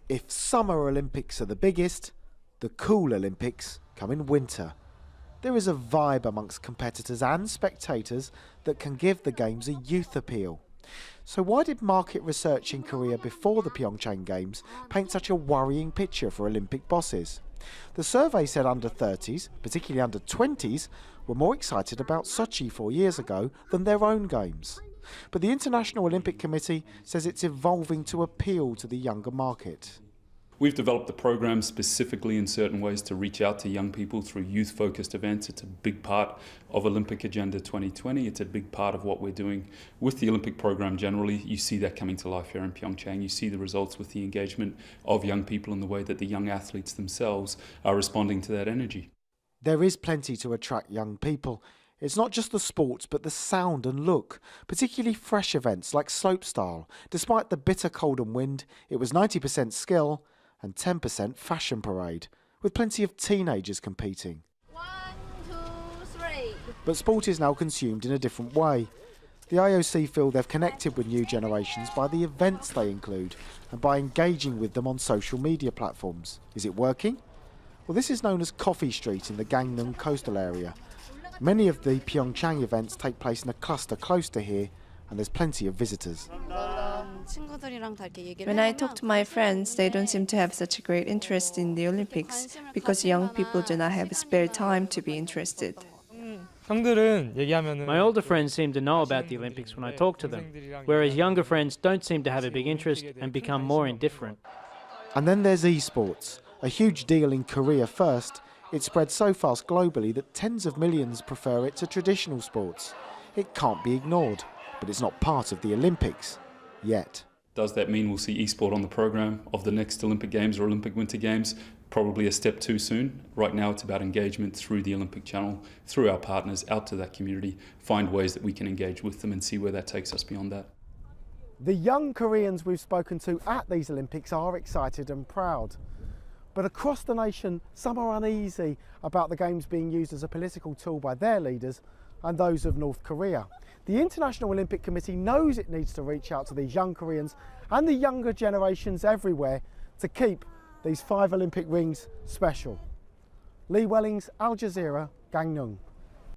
If Summer Olympics are the biggest, the cool Olympics come in winter. There is a vibe amongst competitors and spectators that can give the Games a youth appeal. So why did market research in Korea before the Pyeongchang Games paint such a worrying picture for Olympic bosses? The survey said under 30s, particularly under 20s, were more excited about Sochi 4 years ago than their own Games. But the International Olympic Committee says it's evolving to appeal to the younger market. We've developed the program specifically in certain ways to reach out to young people through youth-focused events. It's a big part of Olympic Agenda 2020. It's a big part of what we're doing with the Olympic program generally. You see that coming to life here in Pyeongchang. You see the results with the engagement of young people and the way that the young athletes themselves are responding to that energy. There is plenty to attract young people. It's not just the sports, but the sound and look, particularly fresh events like slopestyle. Despite the bitter cold and wind, it was 90% skill and 10% fashion parade, with plenty of teenagers competing. 1, 2, 3. But sport is now consumed in a different way. The IOC feel they've connected with new generations by the events they include and by engaging with them on social media platforms. Is it working? Well, this is known as Coffee Street in the Gangneung coastal area. Many of the Pyeongchang events take place in a cluster close to here, and there's plenty of visitors. When I talk to my friends, they don't seem to have such a great interest in the Olympics because young people do not have spare time to be interested. My older friends seem to know about the Olympics when I talk to them, whereas younger friends don't seem to have a big interest and become more indifferent. And then there's esports, a huge deal in Korea first. It spread so fast globally that tens of millions prefer it to traditional sports. It can't be ignored, but it's not part of the Olympics yet. Does that mean we'll see esport on the program of the next Olympic Games or Olympic Winter Games? Probably a step too soon. Right now it's about engagement through the Olympic channel, through our partners, out to that community, find ways that we can engage with them and see where that takes us beyond that. The young Koreans we've spoken to at these Olympics are excited and proud. But across the nation, some are uneasy about the Games being used as a political tool by their leaders and those of North Korea. The International Olympic Committee knows it needs to reach out to these young Koreans and the younger generations everywhere to keep these 5 Olympic rings special. Lee Wellings, Al Jazeera, Gangneung.